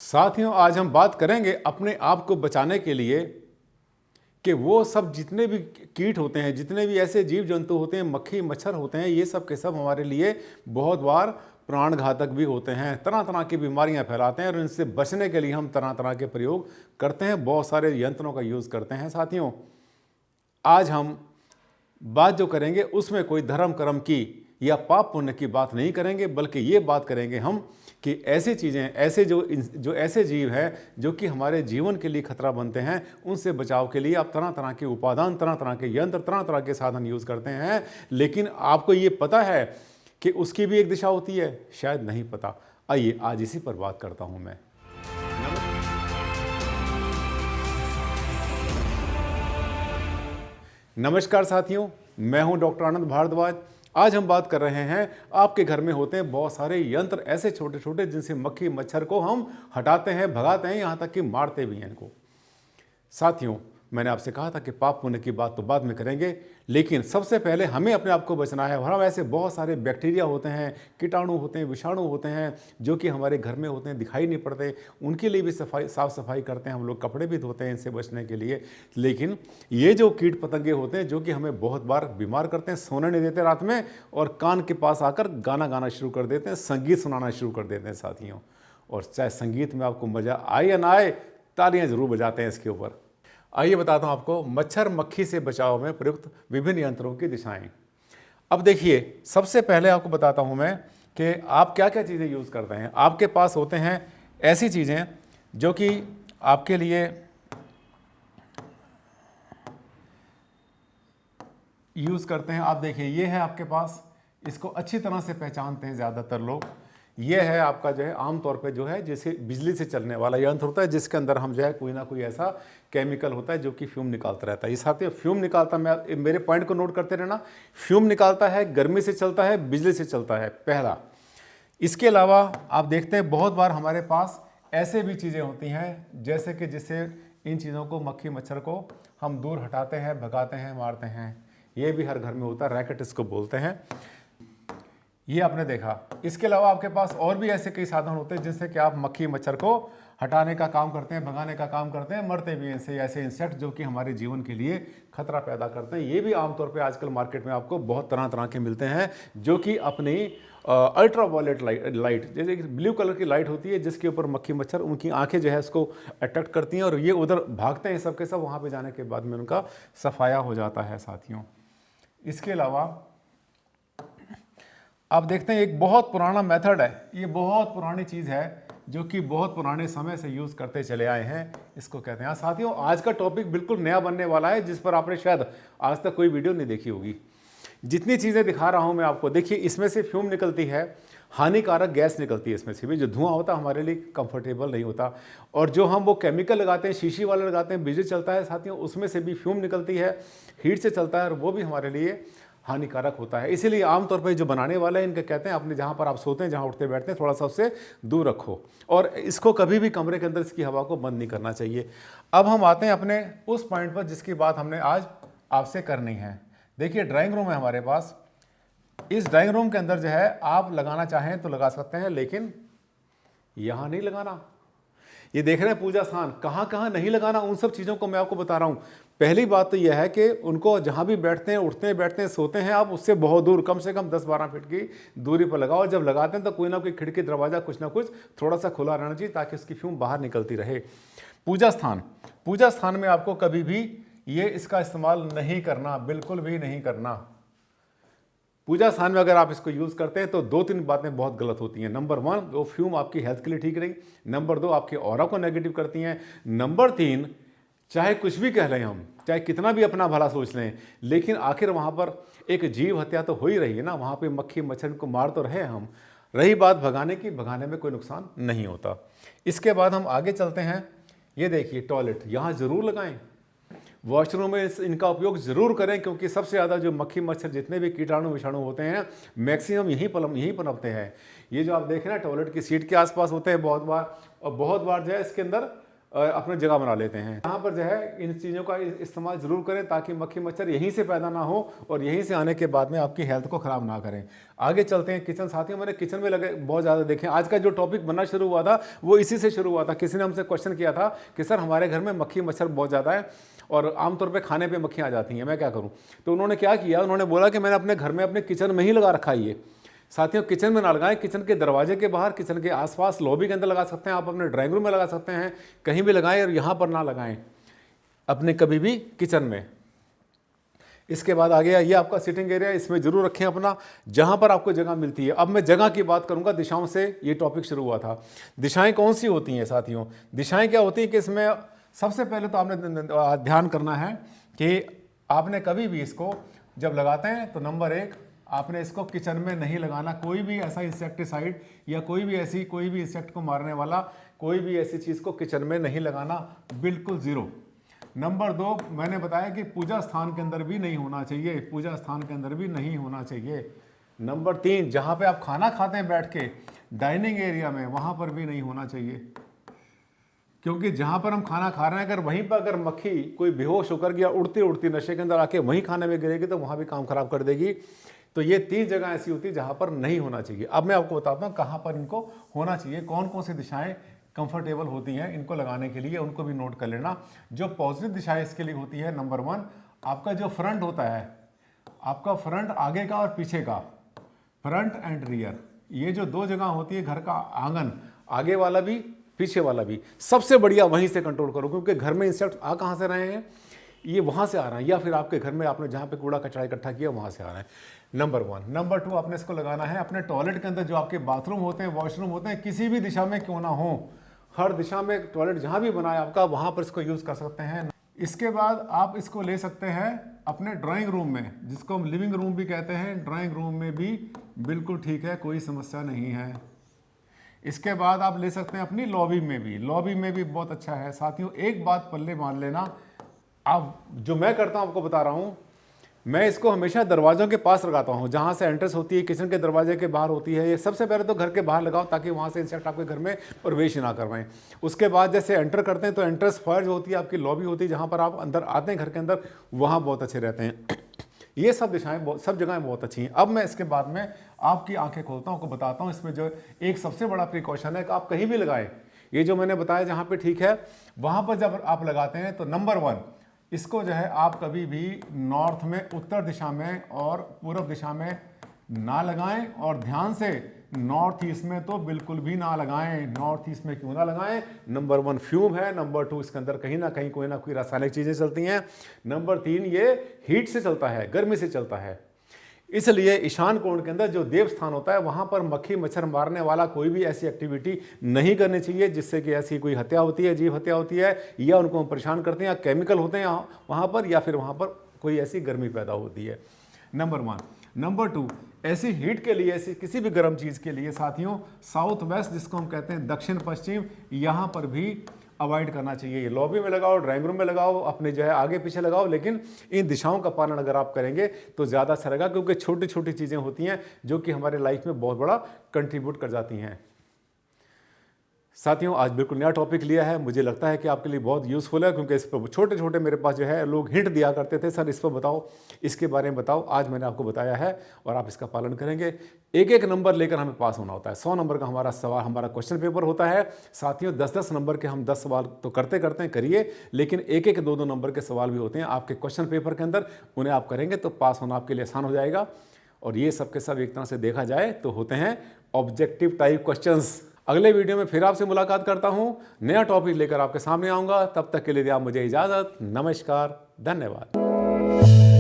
साथियों, आज हम बात करेंगे अपने आप को बचाने के लिए कि वो सब जितने भी कीट होते हैं, जितने भी ऐसे जीव जंतु होते हैं, मक्खी मच्छर होते हैं, ये सब के सब हमारे लिए बहुत बार प्राण घातक भी होते हैं। तरह तरह की बीमारियां फैलाते हैं और इनसे बचने के लिए हम तरह तरह के प्रयोग करते हैं, बहुत सारे यंत्रों का यूज़ करते हैं। साथियों, आज हम बात जो करेंगे उसमें कोई धर्म कर्म की या पाप पुण्य की बात नहीं करेंगे, बल्कि ये बात करेंगे हम कि ऐसी चीज़ें, ऐसे जो ऐसे जीव हैं जो कि हमारे जीवन के लिए खतरा बनते हैं, उनसे बचाव के लिए आप तरह तरह के उपादान, तरह तरह के यंत्र, तरह तरह के साधन यूज़ करते हैं। लेकिन आपको ये पता है कि उसकी भी एक दिशा होती है? शायद नहीं पता। आइए आज इसी पर बात करता हूँ मैं। नमस्कार साथियों, मैं हूं डॉक्टर आनंद भारद्वाज। आज हम बात कर रहे हैं, आपके घर में होते हैं बहुत सारे यंत्र, ऐसे छोटे छोटे जिनसे मक्खी मच्छर को हम हटाते हैं, भगाते हैं, यहाँ तक कि मारते भी हैं इनको। साथियों, मैंने आपसे कहा था कि पाप पुण्य की बात तो बाद में करेंगे, लेकिन सबसे पहले हमें अपने आप को बचना है। और हम ऐसे बहुत सारे बैक्टीरिया होते हैं, कीटाणु होते हैं, विषाणु होते हैं जो कि हमारे घर में होते हैं, दिखाई नहीं पड़ते। उनके लिए भी साफ सफाई करते हैं, हम लोग कपड़े भी धोते हैं इनसे बचने के लिए। लेकिन ये जो कीट पतंगे होते हैं जो कि हमें बहुत बार बीमार करते हैं, सोने नहीं देते रात में, और कान के पास आकर गाना गाना शुरू कर देते हैं, संगीत सुनाना शुरू कर देते हैं साथियों। और चाहे संगीत में आपको मज़ा आए या ना आए, तालियां जरूर बजाते हैं इसके ऊपर। आइए बताता हूं आपको मच्छर मक्खी से बचाव में प्रयुक्त विभिन्न यंत्रों की दिशाएं। अब देखिए, सबसे पहले आपको बताता हूं मैं कि आप क्या क्या चीज़ें यूज़ करते हैं। आपके पास होते हैं ऐसी चीज़ें जो कि आपके लिए यूज़ करते हैं। आप देखिए, ये है आपके पास, इसको अच्छी तरह से पहचानते हैं ज़्यादातर लोग। ये है आपका जो है आमतौर पे जो है जैसे बिजली से चलने वाला यंत्र होता है, जिसके अंदर हम जो है कोई ना कोई ऐसा केमिकल होता है जो कि फ्यूम निकालता रहता है। ये साथियों, फ्यूम निकालता, मैं मेरे पॉइंट को नोट करते रहना, फ्यूम निकालता है, गर्मी से चलता है, बिजली से चलता है, पहला। इसके अलावा आप देखते हैं बहुत बार हमारे पास ऐसे भी चीज़ें होती हैं जैसे कि जिससे इन चीज़ों को, मक्खी मच्छर को हम दूर हटाते हैं, भगाते हैं, मारते हैं। ये भी हर घर में होता है, रैकेट इसको बोलते हैं। ये आपने देखा। इसके अलावा आपके पास और भी ऐसे कई साधन होते हैं जिनसे कि आप मक्खी मच्छर को हटाने का काम करते हैं, भगाने का काम करते हैं, मरते भी हैं इनसे। ऐसे इंसेक्ट जो कि हमारे जीवन के लिए खतरा पैदा करते हैं, ये भी आमतौर पे आजकल मार्केट में आपको बहुत तरह तरह के मिलते हैं जो कि अपनी अल्ट्रा वायलेट लाइट, जैसे ब्लू कलर की लाइट होती है जिसके ऊपर मक्खी मच्छर, उनकी आंखें जो है उसको अट्रैक्ट करती हैं और ये उधर भागते हैं सब के सब। वहाँ पर जाने के बाद में उनका सफाया हो जाता है साथियों। इसके अलावा आप देखते हैं एक बहुत पुराना मेथड है, ये बहुत पुरानी चीज़ है जो कि बहुत पुराने समय से यूज़ करते चले आए हैं, इसको कहते हैं। साथियों, आज का टॉपिक बिल्कुल नया बनने वाला है जिस पर आपने शायद आज तक कोई वीडियो नहीं देखी होगी। जितनी चीज़ें दिखा रहा हूँ मैं आपको, देखिए इसमें से फ्यूम निकलती है, हानिकारक गैस निकलती है इसमें से भी, जो धुआं होता है हमारे लिए कंफर्टेबल नहीं होता। और जो हम वो केमिकल लगाते हैं, शीशी वाला लगाते हैं, बिजली चलता है साथियों, उसमें से भी फ्यूम निकलती है, हीट से चलता है और वो भी हमारे लिए हानिकारक होता है। इसीलिए आमतौर पर जो बनाने वाले हैं इनके कहते हैं अपने जहाँ पर आप सोते हैं, जहाँ उठते बैठते हैं, थोड़ा सा उससे दूर रखो और इसको कभी भी कमरे के अंदर इसकी हवा को बंद नहीं करना चाहिए। अब हम आते हैं अपने उस पॉइंट पर जिसकी बात हमने आज आपसे करनी है। देखिए, ड्राइंग रूम है हमारे पास। इस ड्राइंग रूम के अंदर जो है आप लगाना चाहें तो लगा सकते हैं, लेकिन यहाँ नहीं लगाना। ये देख रहे हैं पूजा स्थान, कहाँ कहाँ नहीं लगाना, उन सब चीज़ों को मैं आपको बता रहा हूँ। पहली बात तो यह है कि उनको जहाँ भी बैठते हैं, उठते हैं, बैठते हैं, सोते हैं, आप उससे बहुत दूर, कम से कम 10-12 फीट की दूरी पर लगाओ। जब लगाते हैं तो कोई ना कोई खिड़की, दरवाज़ा, कुछ ना कुछ थोड़ा सा खुला रहना चाहिए ताकि उसकी फ्यूम बाहर निकलती रहे। पूजा स्थान में आपको कभी भी ये इसका इस्तेमाल नहीं करना, बिल्कुल भी नहीं करना। पूजा स्थान में अगर आप इसको यूज़ करते हैं तो 2-3 बातें बहुत गलत होती हैं। नंबर 1, वो फ्यूम आपकी हेल्थ के लिए ठीक नहीं। नंबर 2, आपके ऑरा को नेगेटिव करती हैं। नंबर 3, चाहे कुछ भी कह लें हम, चाहे कितना भी अपना भला सोच लें, लेकिन आखिर वहाँ पर एक जीव हत्या तो हो ही रही है ना। वहाँ पे मक्खी मच्छर को मार तो रहे हम। रही बात भगाने की, भगाने में कोई नुकसान नहीं होता। इसके बाद हम आगे चलते हैं। ये देखिए टॉयलेट, यहाँ ज़रूर लगाएं, वॉशरूम में इनका उपयोग ज़रूर करें, क्योंकि सबसे ज़्यादा जो मक्खी मच्छर, जितने भी कीटाणु विषाणु होते हैं, मैक्सिमम यहीं पनपते हैं। ये जो आप देखें ना, टॉयलेट की सीट के आसपास होते हैं बहुत बार, और बहुत बार जो है इसके अंदर अपने जगह बना लेते हैं। यहाँ पर जो है इन चीज़ों का इस्तेमाल ज़रूर करें ताकि मक्खी मच्छर यहीं से पैदा ना हो और यहीं से आने के बाद में आपकी हेल्थ को ख़राब ना करें। आगे चलते हैं। किचन साथियों, मैंने किचन में लगे बहुत ज़्यादा देखें। आज का जो टॉपिक बनना शुरू हुआ था वो इसी से शुरू हुआ था। किसी ने हमसे क्वेश्चन किया था कि सर हमारे घर में मक्खी मच्छर बहुत ज़्यादा है और आमतौर पे खाने पे मक्खियाँ आ जाती हैं, मैं क्या करूँ। तो उन्होंने क्या किया, उन्होंने बोला कि मैंने अपने घर में अपने किचन में ही लगा रखा है। ये साथियों किचन में ना लगाएं, किचन के दरवाजे के बाहर, किचन के आसपास, लॉबी के अंदर लगा सकते हैं, आप अपने ड्राइंग रूम में लगा सकते हैं, कहीं भी लगाएं और यहाँ पर ना लगाएं अपने कभी भी किचन में। इसके बाद आ गया ये आपका सिटिंग एरिया, इसमें जरूर रखें अपना जहाँ पर आपको जगह मिलती है। अब मैं जगह की बात करूँगा, दिशाओं से ये टॉपिक शुरू हुआ था। दिशाएँ कौन सी होती हैं साथियों? दिशाएँ क्या होती हैं कि इसमें सबसे पहले तो आपने ध्यान करना है कि आपने कभी भी इसको जब लगाते हैं तो नंबर 1 आपने इसको किचन में नहीं लगाना। कोई भी ऐसा इंसेक्टिसाइड या कोई भी इंसेक्ट को मारने वाला कोई भी ऐसी चीज़ को किचन में नहीं लगाना, बिल्कुल ज़ीरो। नंबर 2 मैंने बताया कि पूजा स्थान के अंदर भी नहीं होना चाहिए, पूजा स्थान के अंदर भी नहीं होना चाहिए। नंबर 3 जहाँ पे आप खाना खाते हैं बैठ के, डाइनिंग एरिया में, वहाँ पर भी नहीं होना चाहिए, क्योंकि जहाँ पर हम खाना खा रहे हैं अगर वहीं पर अगर मक्खी कोई बेहोश होकर गया उड़ती उड़ती नशे के अंदर आके वहीं खाने में गिरेगी तो वहाँ भी काम खराब कर देगी। तो ये 3 जगह ऐसी होती है जहाँ पर नहीं होना चाहिए। अब मैं आपको बताता हूँ कहाँ पर इनको होना चाहिए, कौन कौन सी दिशाएं कंफर्टेबल होती हैं इनको लगाने के लिए, उनको भी नोट कर लेना। जो पॉजिटिव दिशाएं इसके लिए होती है, नंबर 1 आपका जो फ्रंट होता है, आपका फ्रंट आगे का और पीछे का, फ्रंट एंड रियर, ये जो 2 जगह होती है घर का आंगन, आगे वाला भी पीछे वाला भी, सबसे बढ़िया वहीं से कंट्रोल करो, क्योंकि घर में इंसेक्ट आ कहाँ से रहे हैं, ये वहाँ से आ रहा है, या फिर आपके घर में आपने जहाँ पे कूड़ा कचरा इकट्ठा किया वहाँ से आ रहा है। नंबर 1। नंबर 2 आपने इसको लगाना है अपने टॉयलेट के अंदर, जो आपके बाथरूम होते हैं, वॉशरूम होते हैं, किसी भी दिशा में क्यों ना हो, हर दिशा में टॉयलेट जहाँ भी बना है आपका वहाँ पर इसको यूज़ कर सकते हैं। इसके बाद आप इसको ले सकते हैं अपने ड्राइंग रूम में, जिसको हम लिविंग रूम भी कहते हैं, ड्राइंग रूम में भी बिल्कुल ठीक है, कोई समस्या नहीं है। इसके बाद आप ले सकते हैं अपनी लॉबी में भी, लॉबी में भी बहुत अच्छा है। साथियों एक बात पल्ले मान लेना, आप जो मैं करता हूँ आपको बता रहा हूँ, मैं इसको हमेशा दरवाज़ों के पास लगाता हूँ, जहाँ से एंट्रेंस होती है, किचन के दरवाजे के बाहर होती है। ये सबसे पहले तो घर के बाहर लगाओ ताकि वहाँ से इंसेक्ट आपके घर में प्रवेश ना करवाएं। उसके बाद जैसे एंटर करते हैं तो एंट्रेंस फर्स्ट होती है, आपकी लॉबी होती है, जहाँ पर आप अंदर आते हैं घर के अंदर, वहाँ बहुत अच्छे रहते हैं। ये सब दिशाएं सब जगहें बहुत अच्छी हैं। अब मैं इसके बाद में आपकी आंखें खोलता हूँ, आपको बताता हूँ इसमें जो एक सबसे बड़ा प्रिकॉशन है कि आप कहीं भी लगाएं, ये जो मैंने बताया जहाँ पे ठीक है वहाँ पर जब आप लगाते हैं तो नंबर 1 इसको जो है आप कभी भी नॉर्थ में, उत्तर दिशा में और पूर्व दिशा में ना लगाएं, और ध्यान से नॉर्थ ईस्ट में तो बिल्कुल भी ना लगाएं। नॉर्थ ईस्ट में क्यों ना लगाएं? नंबर 1 फ्यूम है, नंबर 2 इसके अंदर कहीं ना कोई रासायनिक चीज़ें चलती हैं, नंबर 3 ये हीट से चलता है, गर्मी से चलता है। इसलिए ईशान कोण के अंदर जो देव स्थान होता है वहाँ पर मक्खी मच्छर मारने वाला कोई भी ऐसी एक्टिविटी नहीं करनी चाहिए जिससे कि ऐसी कोई हत्या होती है, जीव हत्या होती है, या उनको परेशान करते हैं, या केमिकल होते हैं वहाँ पर, या फिर वहाँ पर कोई ऐसी गर्मी पैदा होती है। नंबर 1। नंबर 2 ऐसी हीट के लिए, ऐसी किसी भी गर्म चीज़ के लिए साथियों, साउथ वेस्ट जिसको हम कहते हैं दक्षिण पश्चिम, यहाँ पर भी अवॉइड करना चाहिए। ये लॉबी में लगाओ, ड्राइंग रूम में लगाओ, अपने जो है आगे पीछे लगाओ, लेकिन इन दिशाओं का पालन अगर आप करेंगे तो ज़्यादा अच्छा रहेगा, क्योंकि छोटी छोटी चीज़ें होती हैं जो कि हमारे लाइफ में बहुत बड़ा कंट्रीब्यूट कर जाती हैं। साथियों आज बिल्कुल नया टॉपिक लिया है, मुझे लगता है कि आपके लिए बहुत यूज़फुल है, क्योंकि इस पर छोटे छोटे मेरे पास जो है लोग हिंट दिया करते थे, सर इस पर बताओ, इसके बारे में बताओ। आज मैंने आपको बताया है और आप इसका पालन करेंगे। एक एक नंबर लेकर हमें पास होना होता है। 100 नंबर का हमारा क्वेश्चन पेपर होता है साथियों। 10-10 नंबर के हम 10 सवाल तो करते हैं, करिए, लेकिन एक एक 2-2 नंबर के सवाल भी होते हैं आपके क्वेश्चन पेपर के अंदर। उन्हें आप करेंगे तो पास होना आपके लिए आसान हो जाएगा। और ये सब के सब एक तरह से देखा जाए तो होते हैं ऑब्जेक्टिव टाइप क्वेश्चंस। अगले वीडियो में फिर आपसे मुलाकात करता हूं, नया टॉपिक लेकर आपके सामने आऊंगा। तब तक के लिए आप मुझे इजाज़त। नमस्कार, धन्यवाद।